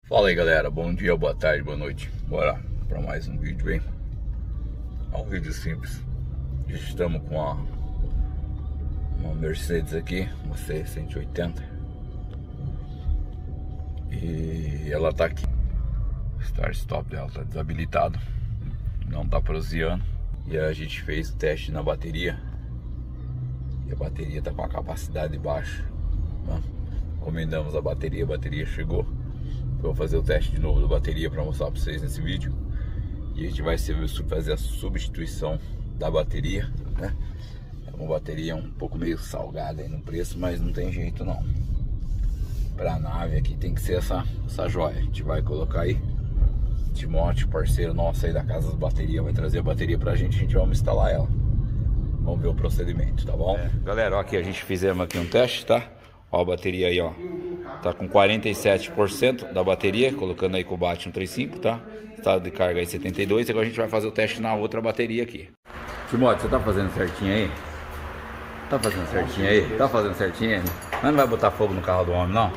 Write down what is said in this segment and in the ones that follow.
Fala aí galera, bom dia, boa tarde, boa noite. Bora para mais um vídeo aí. É um vídeo simples. Estamos com uma Mercedes aqui, uma C180. E ela tá aqui. O start stop dela tá desabilitado, não tá proseando. E a gente fez o teste na bateria. E a bateria tá com a capacidade baixa, né? Encomendamos a bateria chegou. Vou fazer o teste de novo da bateria para mostrar para vocês nesse vídeo. E a gente vai fazer a substituição da bateria, né? É uma bateria um pouco meio salgada aí no preço, mas não tem jeito não. Para a nave aqui tem que ser essa joia. A gente vai colocar aí. Timóteo, parceiro nosso aí da casa das baterias, vai trazer a bateria pra gente. A gente vai instalar ela. Vamos ver o procedimento, tá bom? Galera, ó, aqui a gente fizemos aqui um teste, tá? Ó, a bateria aí, ó, tá com 47% da bateria, colocando aí com o BAT 135, tá? Estado de carga aí 72. Agora a gente vai fazer o teste na outra bateria aqui. Timóteo, você tá fazendo certinho aí? Tá fazendo certinho aí? Tá fazendo certinho aí? Mas não vai botar fogo no carro do homem, não?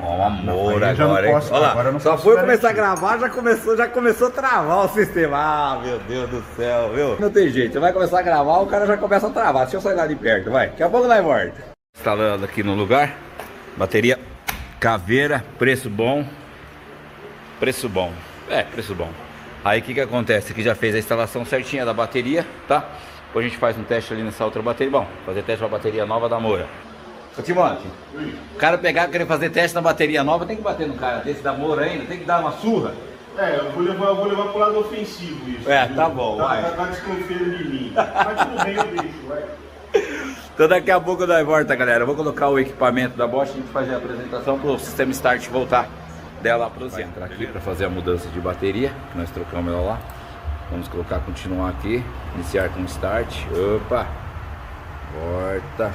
Ó, amor, agora, hein? Olha lá, só foi começar a gravar, já começou a travar o sistema. Ah, meu Deus do céu, viu? Não tem jeito, você vai começar a gravar, o cara já começa a travar. Deixa eu sair lá de perto, vai. Daqui a pouco nós volta. Instalando aqui no lugar, bateria Caveira, preço bom. Preço bom. Preço bom. Aí o que acontece? Aqui já fez a instalação certinha da bateria, tá? Depois a gente faz um teste ali nessa outra bateria. Bom, fazer teste com a bateria nova da Moura. Ô Timóteo, o cara pegar e querer fazer teste na bateria nova, tem que bater no cara desse da Moura ainda, tem que dar uma surra. Eu vou levar pro lado ofensivo isso. Tá bom, vai. Tá desconfiando de mim. Mas tudo bem, eu deixo, vai. Então daqui a pouco nós volta, galera. Eu vou colocar o equipamento da Bosch, a gente fazer a apresentação para o sistema start voltar dela para o Vai entrar aqui para fazer a mudança de bateria, que nós trocamos ela lá. Vamos colocar continuar aqui, iniciar com start. Opa, volta.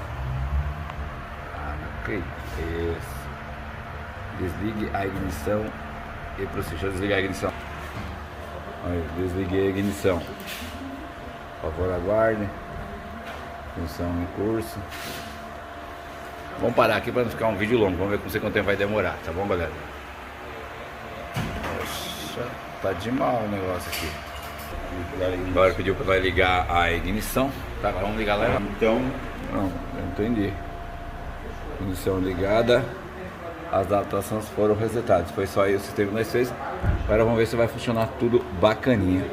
Ok, isso. Desligue a ignição e procede. Deixa eu desligar a ignição. Aí, desliguei a ignição. Por favor, aguarde. Função em curso. Vamos parar aqui para não ficar um vídeo longo. Vamos ver com quanto tempo vai demorar, tá bom, galera? Poxa, tá de mal o negócio aqui. Agora pediu para nós ligar a ignição. Tá, vamos ligar lá. Então, não, eu entendi. Ignição ligada. As adaptações foram resetadas. Foi só aí o sistema que nós fez. Agora vamos ver se vai funcionar tudo bacaninha.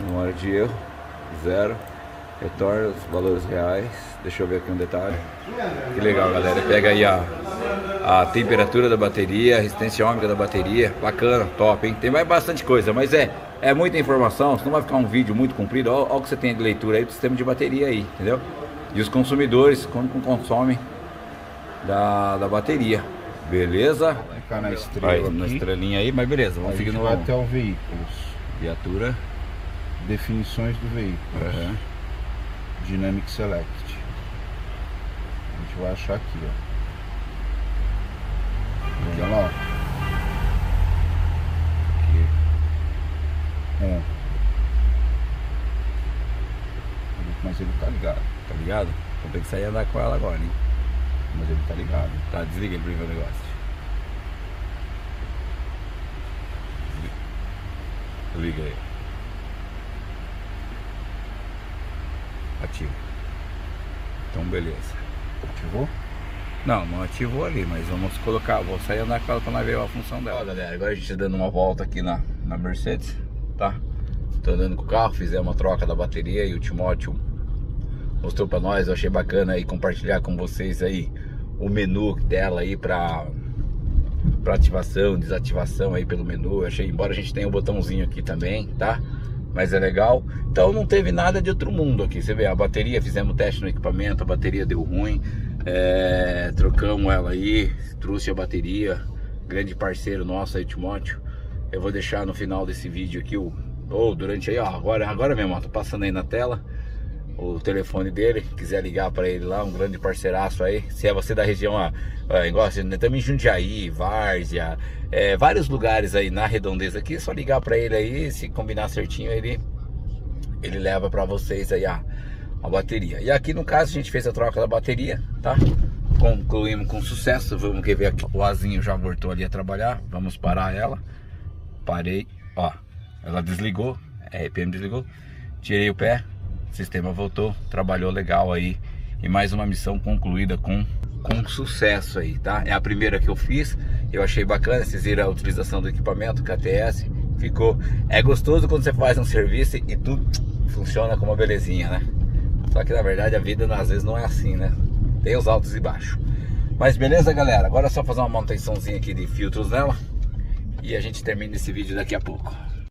Memória de erro, 0. Retorna os valores reais. Deixa eu ver aqui um detalhe. Que legal, galera. Pega aí a temperatura da bateria, a resistência ômica da bateria. Bacana, top, hein? Tem mais bastante coisa, mas é muita informação. Senão vai ficar um vídeo muito comprido. Olha o que você tem de leitura aí do sistema de bateria aí, entendeu? E os consumidores, quando consomem da bateria. Beleza? Vai ficar na estrela na estrelinha aí, mas beleza. Vamos seguir no até o veículo. Viatura. Definições do veículo. Dynamic Select. A gente vai achar aqui, ó. Olha lá, ó. Aqui. Mas ele tá ligado. Tá ligado? Vou ter que sair e andar com ela agora, hein? Mas ele tá ligado. Tá, desliga ele pra ver o negócio. Liga aí. Ativa. Então beleza. Ativou? Não ativou ali, mas vamos colocar. Vou sair andar com ela pra nós ver a função dela. Ó, galera, agora a gente tá dando uma volta aqui na Mercedes, tá? Tô andando com o carro, fizemos uma troca da bateria e o Timóteo mostrou pra nós. Eu achei bacana aí compartilhar com vocês aí o menu dela aí pra ativação, desativação aí pelo menu. Eu achei, embora a gente tenha um botãozinho aqui também, tá? Mas é legal. Então não teve nada de outro mundo aqui. Você vê a bateria, fizemos teste no equipamento, a bateria deu ruim. Trocamos ela aí, trouxe a bateria. Grande parceiro nosso aí, Timóteo. Eu vou deixar no final desse vídeo aqui durante aí, ó, agora mesmo, ó, tô passando aí na tela o telefone dele, quiser ligar para ele lá, um grande parceiraço aí. Se é você da região, também Jundiaí, Várzea, vários lugares aí na redondeza aqui, é só ligar para ele aí, se combinar certinho, ele leva para vocês aí a bateria. E aqui no caso a gente fez a troca da bateria, tá? concluímos com sucesso. Vamos ver aqui, o azinho já voltou ali a trabalhar. Vamos parar ela. Parei, ó, ela desligou, a RPM desligou. Tirei o pé, o sistema voltou, trabalhou legal aí. E mais uma missão concluída com sucesso aí, tá? É a primeira que eu fiz, eu achei bacana. Vocês viram a utilização do equipamento KTS. Ficou, é gostoso quando você faz um serviço e tudo funciona como uma belezinha, né? Só que na verdade a vida às vezes não é assim, né? Tem os altos e baixos. Mas beleza, galera, agora é só fazer uma manutençãozinha aqui de filtros nela e a gente termina esse vídeo daqui a pouco.